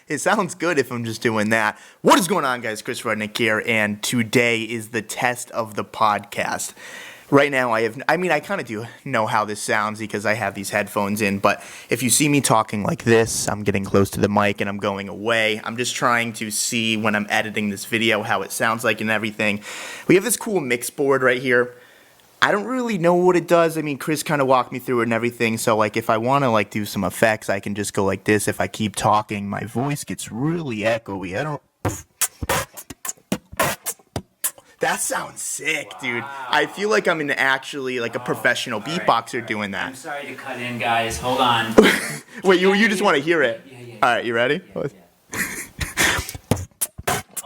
It sounds good if I'm just doing that. What is going on, guys? Chris Rudnick here, and today is the test of the podcast. Right now, I kind of do know how this sounds because I have these headphones in, but if you see me talking like this, I'm getting close to the mic and I'm going away. I'm just trying to see when I'm editing this video how it sounds like and everything. We have this cool mix board right here. I don't really know what it does. I mean, Chris kind of walked me through it and everything, so like if I want to like do some effects, I can just go like this. If I keep talking, my voice gets really echoey. That sounds sick, dude. I feel like I'm actually like a professional beatboxer doing that. I'm sorry to cut in, guys. Hold on. Wait, you just want to hear it? Yeah. All right, you ready? Yeah.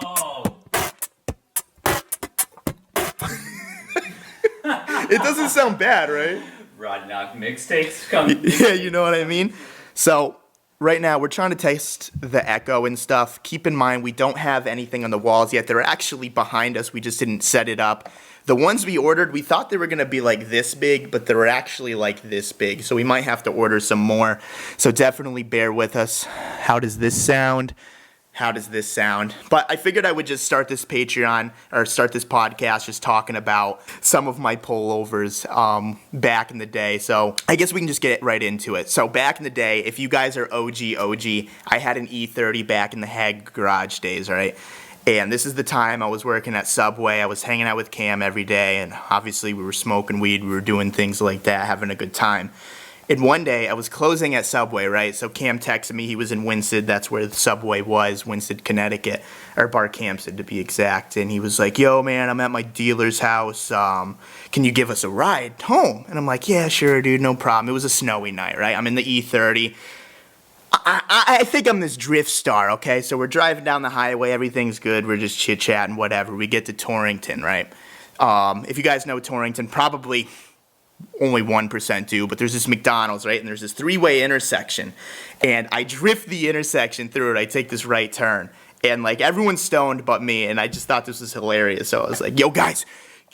Oh. It doesn't sound bad, right? Rodnock mixtapes coming. Yeah, you know what I mean? So right now, we're trying to test the echo and stuff. Keep in mind, we don't have anything on the walls yet. They're actually behind us. We just didn't set it up. The ones we ordered, we thought they were going to be like this big, but they were actually like this big. So we might have to order some more. So definitely bear with us. How does this sound? How does this sound? But I figured I would just start this Patreon, or start this podcast just talking about some of my pullovers back in the day. So I guess we can just get right into it. So back in the day, if you guys are OG, I had an E30 back in the Hag garage days, right? And this is the time I was working at Subway. I was hanging out with Cam every day, and obviously we were smoking weed. We were doing things like that, having a good time. And one day, I was closing at Subway, right? So Cam texted me. He was in Winsted. That's where the Subway was, Winsted, Connecticut, or Barkhamsted to be exact. And he was like, yo, man, I'm at my dealer's house. Can you give us a ride home? And I'm like, yeah, sure, dude, no problem. It was a snowy night, right? I'm in the E30. I think I'm this drift star, okay? So we're driving down the highway. Everything's good. We're just chit-chatting, whatever. We get to Torrington, right? If you guys know Torrington, probably only 1% do, but there's this McDonald's, right? And there's this three-way intersection. And I drift the intersection through it. I take this right turn. And, like, everyone's stoned but me. And I just thought this was hilarious. So I was like, yo, guys,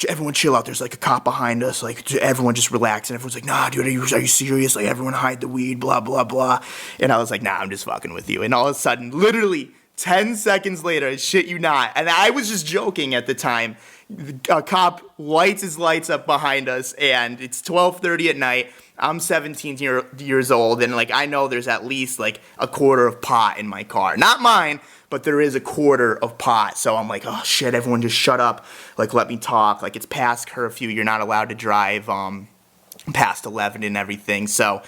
everyone chill out. There's, like, a cop behind us. Like, everyone just relax. And everyone's like, nah, dude, are you serious? Like, everyone hide the weed, blah, blah, blah. And I was like, nah, I'm just fucking with you. And all of a sudden, literally 10 seconds later, I shit you not, and I was just joking at the time, a cop lights his lights up behind us, and it's 12:30 at night. I'm 17 years old, and like I know there's at least like a quarter of pot in my car. Not mine, but there is a quarter of pot. So I'm like, oh shit, everyone just shut up. Like, let me talk. Like, it's past curfew. You're not allowed to drive past 11 and everything. So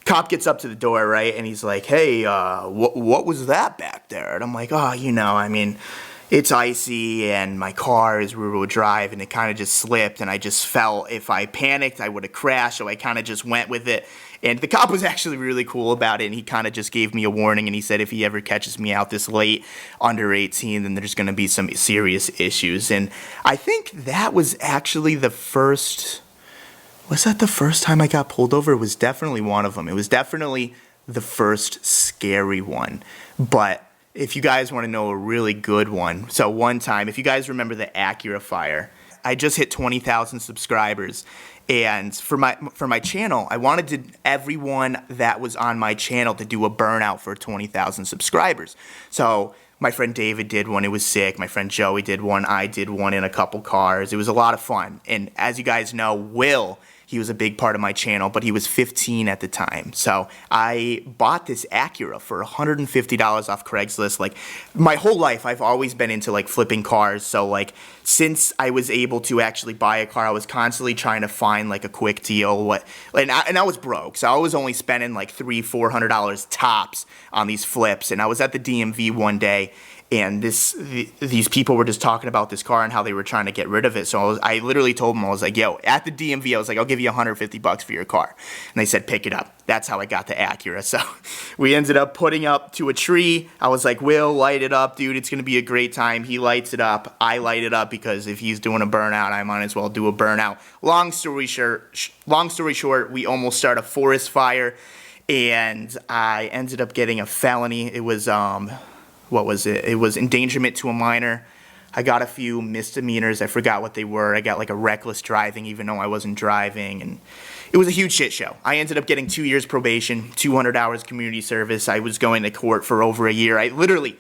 cop gets up to the door, right, and he's like, hey, what was that back there? And I'm like, oh, I mean, it's icy, and my car is rear-wheel drive, and it kind of just slipped, and I just felt if I panicked, I would have crashed, so I kind of just went with it. And the cop was actually really cool about it, and he kind of just gave me a warning, and he said if he ever catches me out this late, under 18, then there's going to be some serious issues. And I think that was actually the first... Was that the first time I got pulled over? It was definitely one of them. It was definitely the first scary one. But if you guys want to know a really good one, so one time, if you guys remember the Acura fire, I just hit 20,000 subscribers. And for my channel, I wanted everyone that was on my channel to do a burnout for 20,000 subscribers. So my friend David did one. It was sick. My friend Joey did one. I did one in a couple cars. It was a lot of fun. And as you guys know, Will, he was a big part of my channel, but he was 15 at the time. So I bought this Acura for $150 off Craigslist. Like, my whole life, I've always been into, like, flipping cars. So, like, since I was able to actually buy a car, I was constantly trying to find, like, a quick deal. And I was broke. So I was only spending, like, $300-$400 tops on these flips. And I was at the DMV one day, and these people were just talking about this car and how they were trying to get rid of it. So I literally told them, I was like, yo, at the DMV, I was like, I'll give you $150 for your car. And they said, pick it up. That's how I got the Acura. So we ended up putting up to a tree. I was like, Will, light it up, dude. It's going to be a great time. He lights it up. I light it up because if he's doing a burnout, I might as well do a burnout. Long story short, we almost started a forest fire, and I ended up getting a felony. It was... what was it? It was endangerment to a minor. I got a few misdemeanors. I forgot what they were. I got like a reckless driving even though I wasn't driving. And it was a huge shit show. I ended up getting 2 years probation, 200 hours community service. I was going to court for over a year. I literally,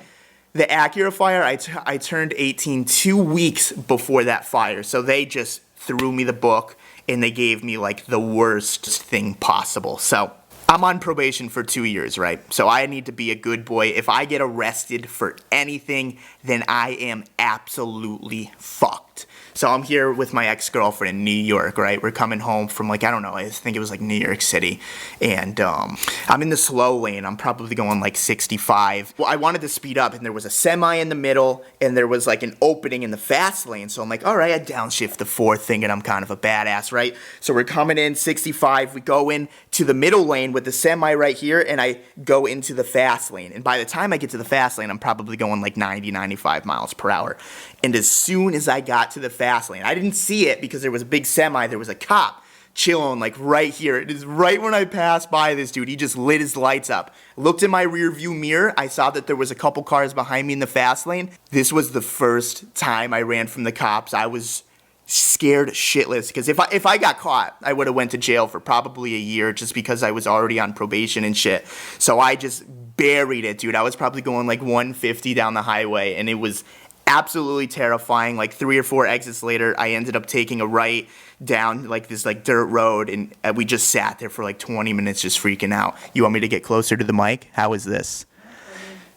the Acura fire, I turned 18 2 weeks before that fire. So they just threw me the book and they gave me like the worst thing possible. So I'm on probation for 2 years, right? So I need to be a good boy. If I get arrested for anything, then I am absolutely fucked. So I'm here with my ex-girlfriend in New York, right? We're coming home from like, I don't know, I think it was like New York City. And I'm in the slow lane. I'm probably going like 65. Well, I wanted to speed up and there was a semi in the middle and there was like an opening in the fast lane. So I'm like, all right, I downshift to fourth thinking I'm kind of a badass, right? So we're coming in 65. We go in to the middle lane with the semi right here and I go into the fast lane. And by the time I get to the fast lane, I'm probably going like 90, 95 miles per hour. And as soon as I got to the fast lane, I didn't see it because there was a big semi. There was a cop chilling like right here. It is right when I passed by this dude. He just lit his lights up. Looked in my rear view mirror. I saw that there was a couple cars behind me in the fast lane. This was the first time I ran from the cops. I was scared shitless because if I got caught, I would have went to jail for probably a year just because I was already on probation and shit. So I just buried it, dude. I was probably going like 150 down the highway and it was absolutely terrifying. Like 3 or 4 exits later, I ended up taking a right down like this like dirt road and we just sat there for like 20 minutes just freaking out. You want me to get closer to the mic? How is this?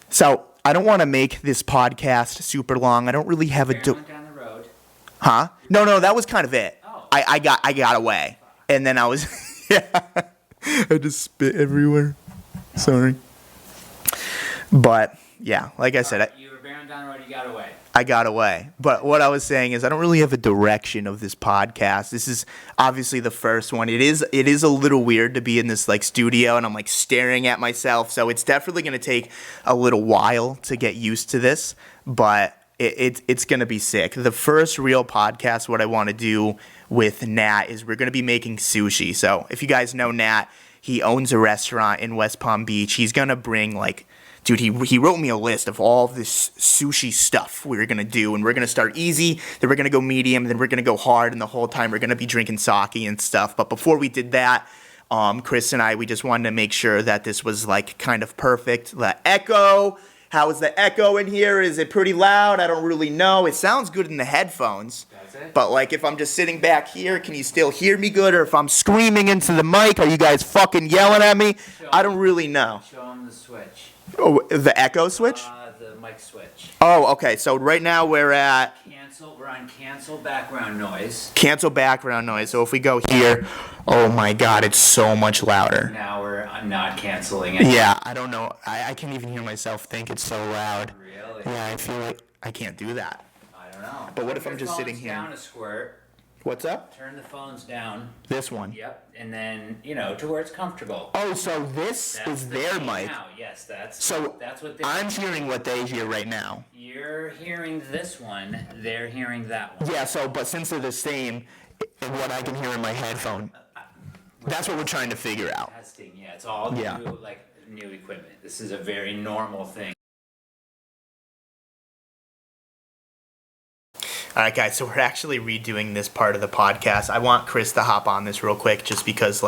So I don't want to make this podcast super long. I don't really have a... down the road. Huh? No, that was kind of it. Oh. I got away. And then I was... yeah. I just spit everywhere. Sorry. But, yeah, like I said... You were barreling down the road, you got away. I got away. But what I was saying is I don't really have a direction of this podcast. This is obviously the first one. It is a little weird to be in this like studio and I'm like staring at myself. So it's definitely going to take a little while to get used to this, but it's going to be sick. The first real podcast, what I want to do with Nat is we're going to be making sushi. So if you guys know Nat, he owns a restaurant in West Palm Beach. He's going to bring like... Dude, he wrote me a list of all of this sushi stuff we were going to do, and we're going to start easy, then we're going to go medium, then we're going to go hard, and the whole time we're going to be drinking sake and stuff. But before we did that, Chris and I, we just wanted to make sure that this was, like, kind of perfect. The echo, how is the echo in here? Is it pretty loud? I don't really know. It sounds good in the headphones. That's it. But, like, if I'm just sitting back here, can you still hear me good? Or if I'm screaming into the mic, are you guys fucking yelling at me? I don't really know. Show them the switch. Oh, the echo switch? The mic switch. Oh, okay. So right now we're at We're on cancel background noise. cancel background noise. So if we go here, oh my God, it's so much louder. Now I'm not canceling it. Yeah, I don't know. I can't even hear myself think it's so loud. Really? Yeah, I feel like I can't do that. I don't know. But what if Turn I'm your just sitting phones here? Down a squirt. What's up? Turn the phones down. This one. Yep. And then, to where it's comfortable. Oh, so this That's is the their key mic. now. Yes, that's what they I'm hearing what they hear right now. You're hearing this one, they're hearing that one. Yeah, but since they're the same, what I can hear in my headphone, that's what we're trying to figure out. Testing, yeah, it's all new equipment. This is a very normal thing. All right, guys, so we're actually redoing this part of the podcast. I want Chris to hop on this real quick just because,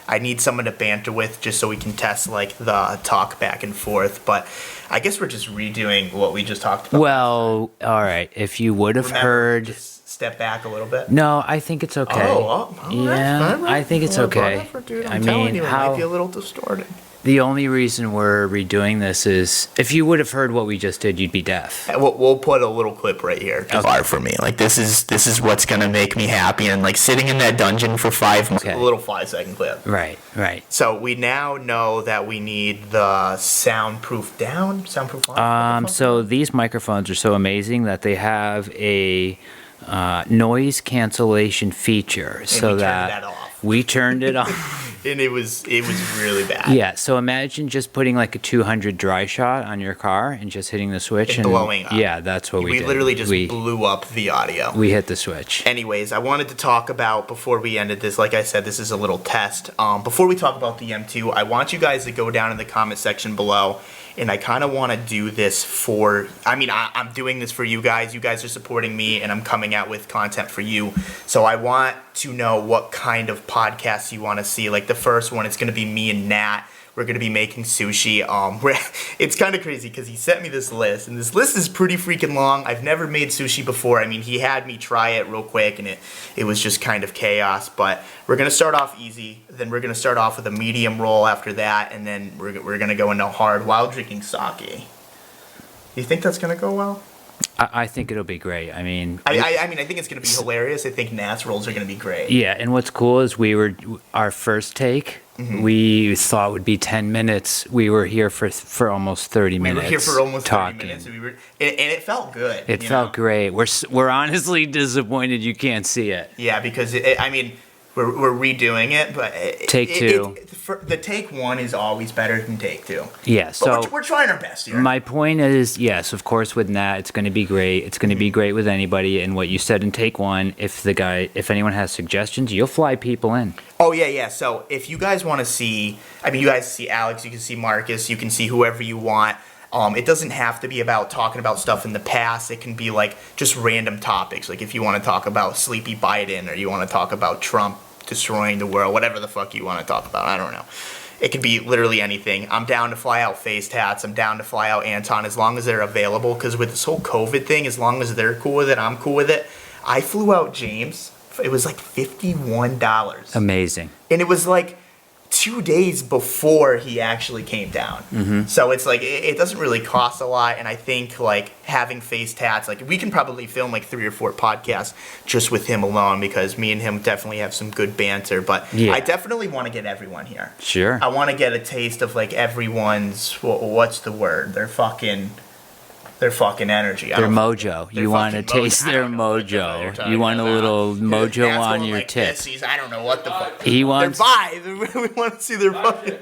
I need someone to banter with just so we can test, the talk back and forth. But I guess we're just redoing what we just talked about. Well, all right, if you would have heard... Just step back a little bit. No, I think it's okay. All right. I think it's okay. Whatever, dude. I I'm telling mean, you, it might be a little distorted. The only reason we're redoing this is if you would have heard what we just did, you'd be deaf. We'll put a little clip right here. Okay. Far for me. This is what's gonna make me happy. And sitting in that dungeon for 5 months. Okay. A little 5-second clip. Right. So we now know that we need the soundproof down, soundproof on. So these microphones are so amazing that they have a noise cancellation feature, so we turned that that off. we turned it off. and it was really bad. Yeah, so imagine just putting like a 200 dry shot on your car and just hitting the switch And blowing up. Yeah, that's what we did. We literally just blew up the audio. We hit the switch. Anyways, I wanted to talk about, before we ended this, like I said, this is a little test. Before we talk about the M2, I want you guys to go down in the comment section below, and I kind of want to do this for, I'm doing this for you guys. You guys are supporting me, and I'm coming out with content for you. So I want to know what kind of podcasts you want to see. Like the first one, it's going to be me and Nat. We're going to be making sushi. It's kind of crazy because he sent me this list, and this list is pretty freaking long. I've never made sushi before. I mean, he had me try it real quick, and it was just kind of chaos. But we're going to start off easy. Then we're going to start off with a medium roll after that, and then we're going to go into hard while drinking sake. You think that's going to go well? I think it'll be great. I mean, I think it's going to be hilarious. I think Nat's rolls are going to be great. Yeah, and what's cool is our first take, we thought would be 10 minutes. We were here for almost 30 minutes. We were here for almost talking. 30 minutes. And it felt good. It felt great. We're honestly disappointed you can't see it. Yeah, because we're redoing it, but Take two. The take one is always better than take two. Yeah, so but we're trying our best here. My point is, yes, of course, with Nat, it's going to be great. It's going to be great with anybody. And what you said in take one, if anyone has suggestions, you'll fly people in. Oh yeah. So if you guys want to see, you guys see Alex, you can see Marcus, you can see whoever you want. It doesn't have to be about talking about stuff in the past. It can be like just random topics. Like if you want to talk about Sleepy Biden, or you want to talk about Trump destroying the world, whatever the fuck you want to talk about. I don't know. It could be literally anything. I'm down to fly out Face Tats. I'm down to fly out Anton as long as they're available. Because with this whole COVID thing, as long as they're cool with it, I'm cool with it. I flew out James. It was like $51. Amazing. And it was like 2 days before he actually came down. So it's like it doesn't really cost a lot, and I think like having Face Tats, like we can probably film like 3 or 4 podcasts just with him alone, because me and him definitely have some good banter. But yeah. I definitely want to get everyone here. Sure. I want to get a taste of like everyone's what's the word? Their fucking energy. Their mojo. You want to taste their mojo. You want a little mojo on your tip. I don't know what the fuck. He wants their vibe. We want to see their fucking.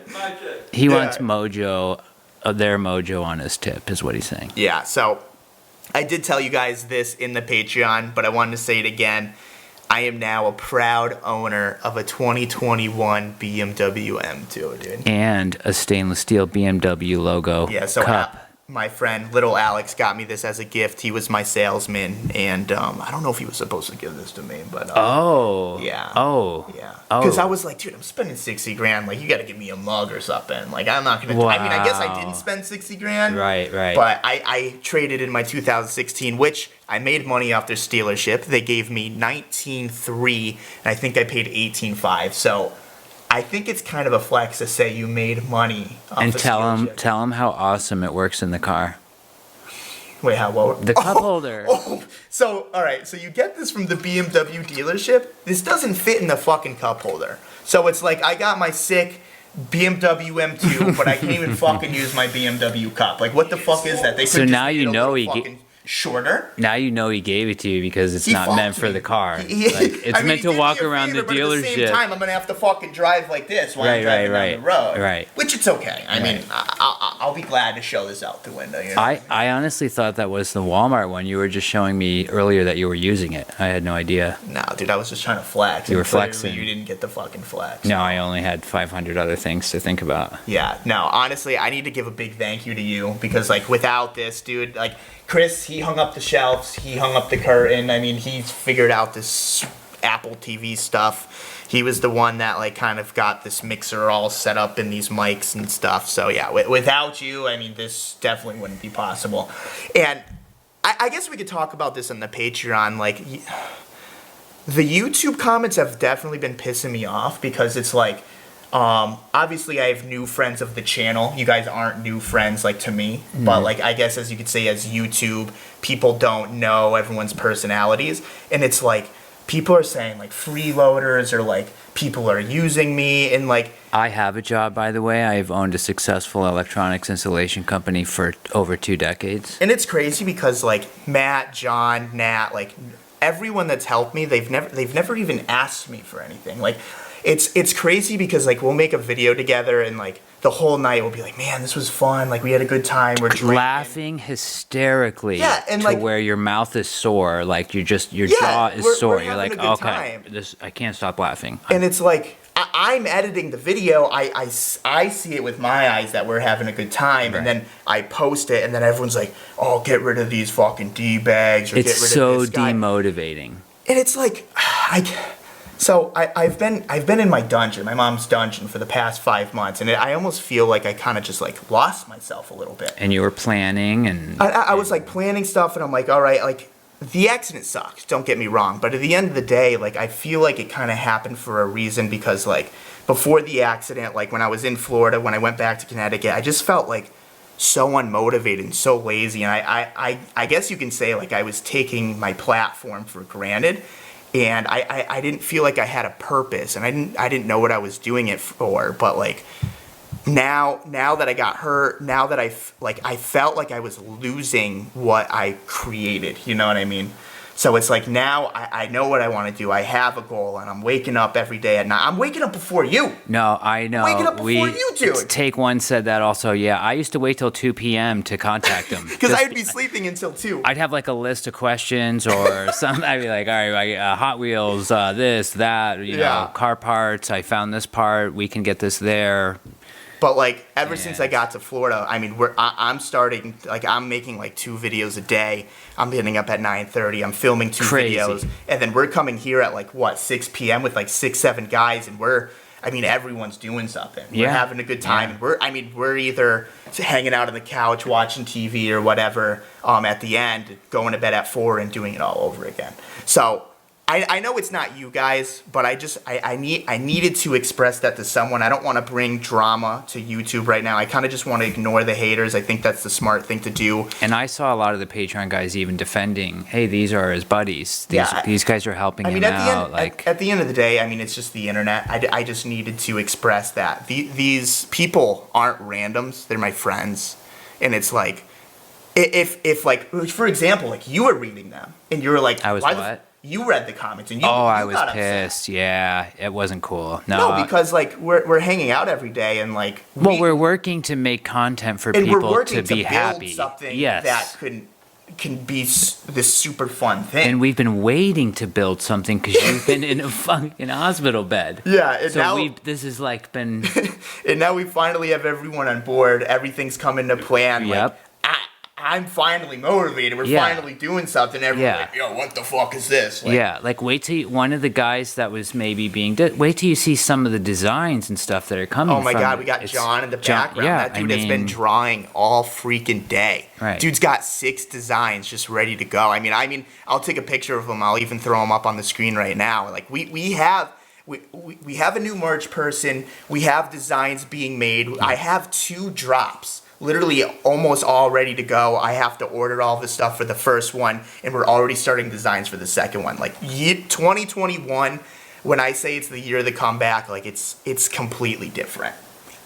He wants mojo, their mojo on his tip, is what he's saying. Yeah. So I did tell you guys this in the Patreon, but I wanted to say it again. I am now a proud owner of a 2021 BMW M2, dude. And a stainless steel BMW logo cup. My friend, little Alex, got me this as a gift. He was my salesman, and I don't know if he was supposed to give this to me, but yeah. Because I was like, dude, I'm spending $60,000. Like, you got to give me a mug or something. Like, I'm not gonna. Wow. I guess I didn't spend $60,000. Right. But I traded in my 2016, which I made money off their dealership. They gave me $19,300, and I think I paid $18,500. So I think it's kind of a flex to say you made money off and the tell dealership. him how awesome it works in the car. Wait, how well? The cup holder. So, all right. So you get this from the BMW dealership. This doesn't fit in the fucking cup holder. So it's like I got my sick BMW M2, but I can't even fucking use my BMW cup. Like, what the fuck is that? They so now you know shorter. Now you know he gave it to you because it's not meant for the car. It's meant to walk around the dealership. But at the same time, I'm gonna have to fucking drive like this while I'm driving down the road. Right. Which it's okay. I mean, I'll be glad to show this out the window. You know? I honestly thought that was the Walmart one. You were just showing me earlier that you were using it. I had no idea. No, dude, I was just trying to flex. You were flexing. You didn't get the fucking flex. No, I only had 500 other things to think about. Yeah. No, honestly, I need to give a big thank you to you because, like, without this, dude, like, Chris, he hung up the shelves, he hung up the curtain. I mean, he's figured out this Apple TV stuff. He was the one that, like, kind of got this mixer all set up in these mics and stuff. So, yeah, without you, I mean, this definitely wouldn't be possible. And I guess we could talk about this on the Patreon. Like, the YouTube comments have definitely been pissing me off because it's like, obviously I have new friends of the channel. You guys aren't new friends, like, to me. Mm-hmm. But, like, I guess as you could say, as YouTube, people don't know everyone's personalities. And it's like, people are saying, like, freeloaders or, like, people are using me and, like... I have a job, by the way. I've owned a successful electronics installation company for over 2 decades. And it's crazy because, like, Matt, John, Nat, like, everyone that's helped me, they've never even asked me for anything. Like... it's crazy because like we'll make a video together and like the whole night we'll be like, man, this was fun. Like we had a good time. We're drinking. Laughing hysterically. Yeah, and to like where your mouth is sore, like your jaw is sore. You're like, okay, time. I can't stop laughing. And it's like I'm editing the video. I see it with my eyes that we're having a good time, right. And then I post it, and then everyone's like, oh, get rid of these fucking D-bags. Or it's get rid so of this guy. Demotivating. And it's like, I've been in my dungeon, my mom's dungeon, for the past 5 months, and I almost feel like I kind of just like lost myself a little bit. And you were planning, and I was like planning stuff, and I'm like, all right, like the accident sucks. Don't get me wrong, but at the end of the day, like I feel like it kind of happened for a reason because like before the accident, like when I was in Florida, when I went back to Connecticut, I just felt like so unmotivated and so lazy, and I guess you can say like I was taking my platform for granted. And I didn't feel like I had a purpose, and I didn't know what I was doing it for. But like now that I got hurt, now that I felt like I was losing what I created. You know what I mean? So it's like now I know what I want to do. I have a goal, and I'm waking up every day at night. I'm waking up before you. No, I know. Waking up before you do. Take One said that also. Yeah, I used to wait till 2 p.m. to contact them. Because I would be sleeping until 2. I'd have like a list of questions or something. I'd be like, all right, Hot Wheels, this, that, you know, car parts. I found this part. We can get this there. But like ever since I got to Florida, I mean, I'm starting, like I'm making like 2 videos a day. I'm getting up at 9:30. I'm filming 2 videos, and then we're coming here at like 6 p.m. with like 6-7 guys, and everyone's doing something. We're having a good time, and we're either hanging out on the couch watching TV or whatever. At the end, going to bed at 4 and doing it all over again. So. I know it's not you guys, but I needed to express that to someone. I don't want to bring drama to YouTube right now. I kind of just want to ignore the haters. I think that's the smart thing to do. And I saw a lot of the Patreon guys even defending, hey, these are his buddies. These guys are helping him out. At the end of the day, I mean, it's just the internet. I just needed to express that. These people aren't randoms. They're my friends. And it's like, if like, for example, like you were reading them, and you were like, I was what? You read the comments and you I was got pissed. Upset. Yeah, it wasn't cool. No, because like we're hanging out every day and like we're working to make content for people to be happy. Something that can be this super fun thing. And we've been waiting to build something because you've been in a fucking hospital bed. Yeah, and so now this has like been. And now we finally have everyone on board. Everything's coming to plan. Yep. Like, I'm finally motivated. We're finally doing something. Everyone's like, yo, what the fuck is this? Like, like wait till one of the guys that was maybe being... wait till you see some of the designs and stuff that are coming. Oh my God, we got John in the background. Yeah, that dude has been drawing all freaking day. Right. Dude's got 6 designs just ready to go. I mean, I'll take a picture of them. I'll even throw them up on the screen right now. Like we have a new merch person. We have designs being made. I have 2 drops. Literally almost all ready to go. I have to order all the stuff for the first one, and we're already starting designs for the second one. Like 2021, when I say it's the year of the comeback, like it's completely different.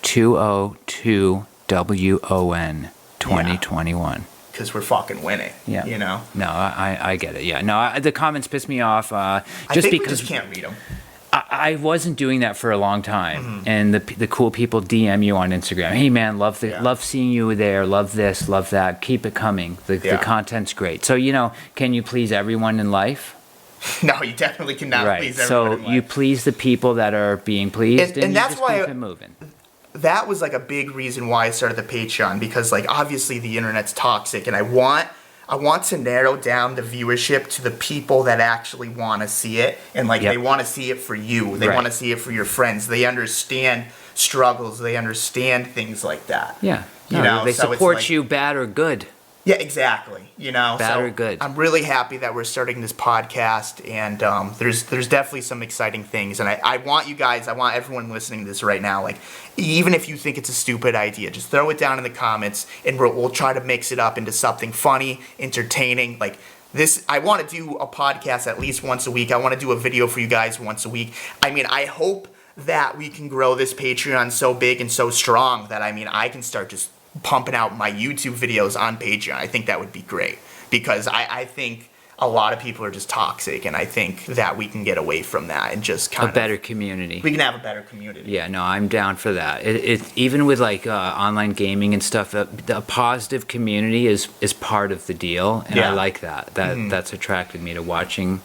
202WON 2021. Because we're fucking winning. Yeah. You know. No, I get it. Yeah. No, the comments piss me off. I think we just can't read them. I wasn't doing that for a long time, and the cool people DM you on Instagram. Hey man, love seeing you there. Love this, love that. Keep it coming. The content's great. So can you please everyone in life? No, you definitely cannot please everyone in life. So you please the people that are being pleased, and that's just why keep it moving. That was like a big reason why I started the Patreon, because like obviously the internet's toxic, and I want to narrow down the viewership to the people that actually want to see it. And, like, they want to see it for you. They want to see it for your friends. They understand struggles. They understand things like that. Yeah. They support you, bad or good. Yeah, exactly. Bad or good. I'm really happy that we're starting this podcast, and there's definitely some exciting things. And I want you guys, I want everyone listening to this right now, like, even if you think it's a stupid idea, just throw it down in the comments, and we'll try to mix it up into something funny, entertaining. Like this, I want to do a podcast at least once a week. I want to do a video for you guys once a week. I mean, I hope that we can grow this Patreon so big and so strong that I can start just pumping out my YouTube videos on Patreon. I think that would be great, because I think a lot of people are just toxic, and I think that we can get away from that and just kind A better community. We can have a better community. Yeah, no, I'm down for that. It even with like online gaming and stuff, a positive community is part of the deal, and I like that. That's attracted me to watching,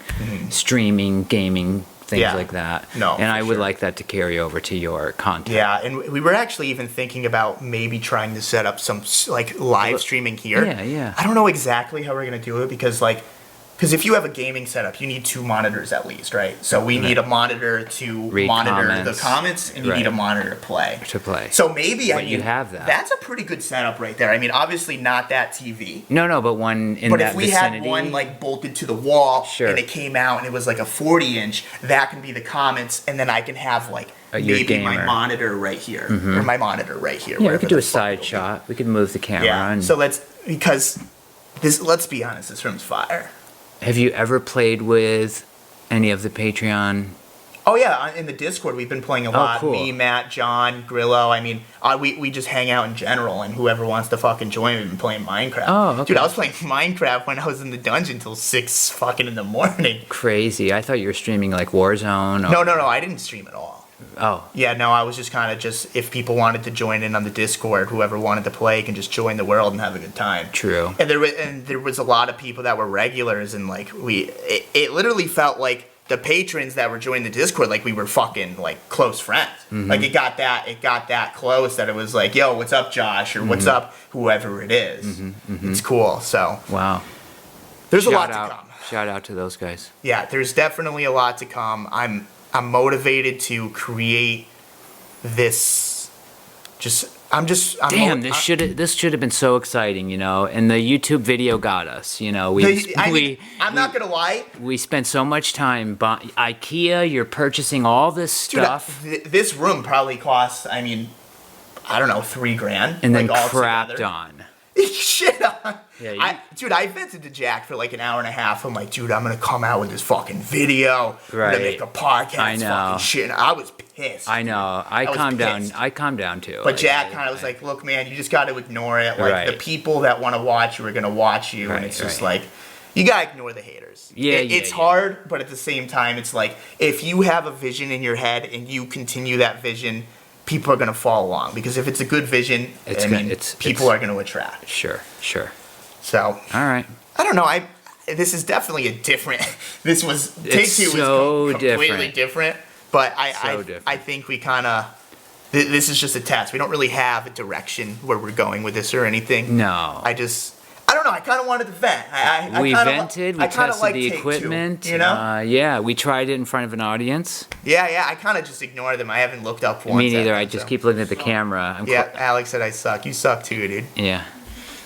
streaming, gaming, things like that. No, and I would like that to carry over to your content. Yeah, and we were actually even thinking about maybe trying to set up some like live streaming here. Yeah. I don't know exactly how we're gonna do it because if you have a gaming setup, you need 2 monitors at least, right? So we need a monitor to Read monitor comments. the comments, and you need a monitor to play. So maybe you have that. That's a pretty good setup right there. I mean, obviously not that TV. No, but one in But that if we vicinity. had one like bolted to the wall Sure. and it came out and it was like a 40-inch, that can be the comments, and then I can have like your maybe my gamer. monitor right here or my monitor right here. Yeah, we wherever could do the a fuck side it'll be. shot. We could move the camera. Yeah. And So let's be honest, this room's fire. have you ever played with any of the Patreon? Oh yeah, in the Discord we've been playing a lot. cool. Me, Matt, John, Grillo. I mean, we just hang out in general, and whoever wants to fucking join, we've been playing Minecraft. Oh, okay. Dude, I was playing Minecraft when I was in the dungeon till 6 fucking in the morning. Crazy. I thought you were streaming like Warzone. No, I didn't stream at all. Oh, Yeah, no, I was just kind of if people wanted to join in on the Discord, whoever wanted to play can just join the world and have a good time. true. And there was a lot of people that were regulars, and like it literally felt like the patrons that were joining the Discord, like we were fucking like close friends. Like it got that close that it was like, yo, what's up, Josh, or what's up, whoever it is. It's cool. So Wow. there's a Shout lot to out. come. Shout out to those guys. Yeah, there's definitely a lot to come. I'm motivated to create this. I'm Damn, this should have been so exciting, you know. And the YouTube video got us, you know. I'm not gonna lie. We spent so much time. IKEA, you're purchasing all this Dude, stuff, this room probably costs, I mean, I don't know, $3,000. and then like, all crapped together. on. Shit on. Yeah, I vented to Jack for like an hour and a half. I'm like, dude, I'm gonna come out with this fucking video. I'm Right. gonna make a podcast. I know. Fucking shit. And I was pissed. I know. I was calmed down. pissed. I calmed down too. But Jack kind of was like, look, man, you just got to ignore it. Like, Right. the people that want to watch you are going to watch you. And it's just like, you got to ignore the haters. It's hard, but at the same time, it's like, if you have a vision in your head and you continue that vision, people are going to follow along. Because if it's a good vision, people are going to attract. Sure. So, All right. I don't know. This is definitely a different. This was Take It's Two so was completely different. different. But different. I think we kind of. This is just a test. We don't really have a direction where we're going with this or anything. No. I don't know. I kind of wanted to vent. We kinda vented. We I kinda tested like the Take equipment. Two, you know? Yeah, we tried it in front of an audience. Yeah. I kind of just ignore them. I haven't looked up once. Me neither. at I them, just so. keep looking at the camera. Yeah, Alex said I suck. You suck too, dude. Yeah.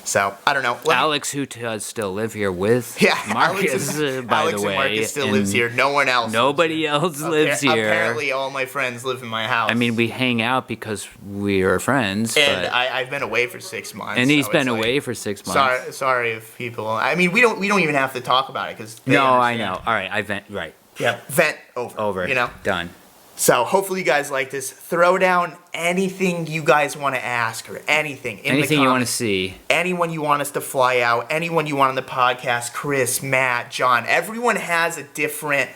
So I don't know. Alex, who does still live here with Marcus, by Alex the way. and Marcus still and lives here. No one else. Nobody else lives here. Apparently, all my friends live in my house. I mean, we hang out because we are friends. And but, I've been away for 6 months. and he's so been it's like, away for 6 months. Sorry if people. I mean, we don't even have to talk about it because. No, I know. All right, I vent. Right. Yeah, vent over. Over. You know. Done. So hopefully you guys like this. Throw down anything you guys want to ask or anything. Anything you want to see. Anyone you want us to fly out. Anyone you want on the podcast. Chris, Matt, John. Everyone has a different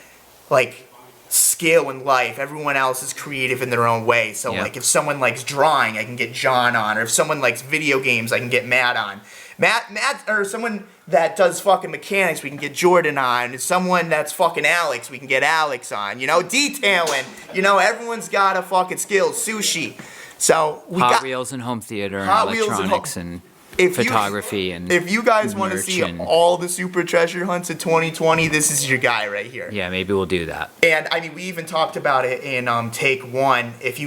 skill in life. Everyone else is creative in their own way. So Yeah. if someone likes drawing, I can get John on. Or if someone likes video games, I can get Matt on. Matt, or someone that does fucking mechanics, we can get Jordan on. Someone that's fucking Alex, we can get Alex on. You know, detailing. You know, everyone's got a fucking skill. Sushi. So we Hot got Wheels and home theater and Hot Wheels and electronics and if you- photography and If you guys want to merch see and- all the super treasure hunts of 2020, this is your guy right here. yeah, maybe we'll do that. And I mean, we even talked about it in Take One. If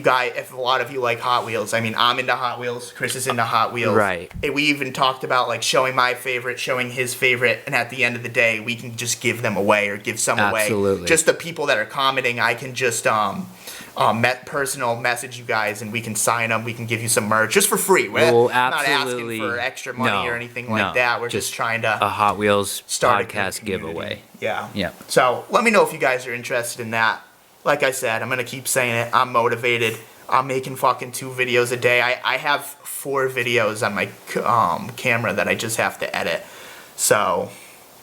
a lot of you like Hot Wheels, I mean, I'm into Hot Wheels. Chris is into Hot Wheels. Right. And we even talked about showing my favorite, showing his favorite, and at the end of the day, we can just give them away or give some away. Absolutely. Just the people that are commenting, I can just personal message you guys, and we can sign them. We can give you some merch just for free. We're We'll not asking absolutely- for extra money no, or anything no, like that. We're just trying to a Hot Wheels start a podcast community. giveaway. Yeah. Yeah. So let me know if you guys are interested in that. Like I said, I'm gonna keep saying it. I'm motivated. I'm making fucking 2 videos a day. I have 4 videos on my camera that I just have to edit. So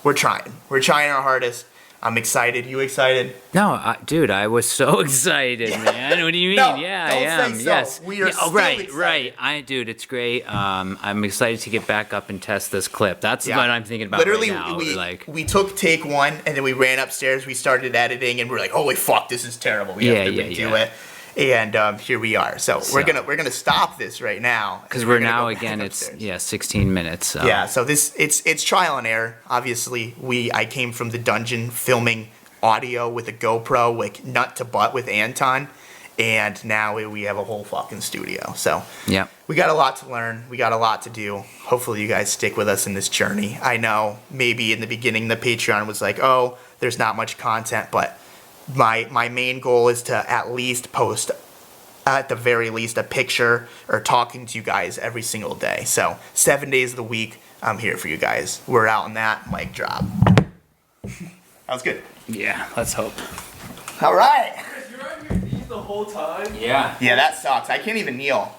we're trying. We're trying our hardest. I'm excited. You excited? No, dude, I was so excited, man. What do you mean? No, Yeah, don't I am. say so. Yes. We are still right, excited. right. Dude, it's great. I'm excited to get back up and test this clip. That's Yeah. what I'm thinking about Literally, right now. we took take one, and then we ran upstairs. We started editing, and we're like, "Holy fuck, this is terrible. We have to redo it." And here we are. So we're gonna stop this right now because we're now go again. back It's upstairs. 16 minutes. So. Yeah. So it's trial and error. Obviously, I came from the dungeon filming audio with a GoPro, like nut to butt with Anton, and now we have a whole fucking studio. So yeah, we got a lot to learn. We got a lot to do. Hopefully, you guys stick with us in this journey. I know maybe in the beginning the Patreon was like, oh, there's not much content, but my main goal is to at least post, at the very least, a picture or talking to you guys every single day. So 7 days of the week, I'm here for you guys. We're out in that mic drop. That was good. yeah. Let's hope. All right. You're on your knees the whole time? Yeah. Yeah, that sucks. I can't even kneel.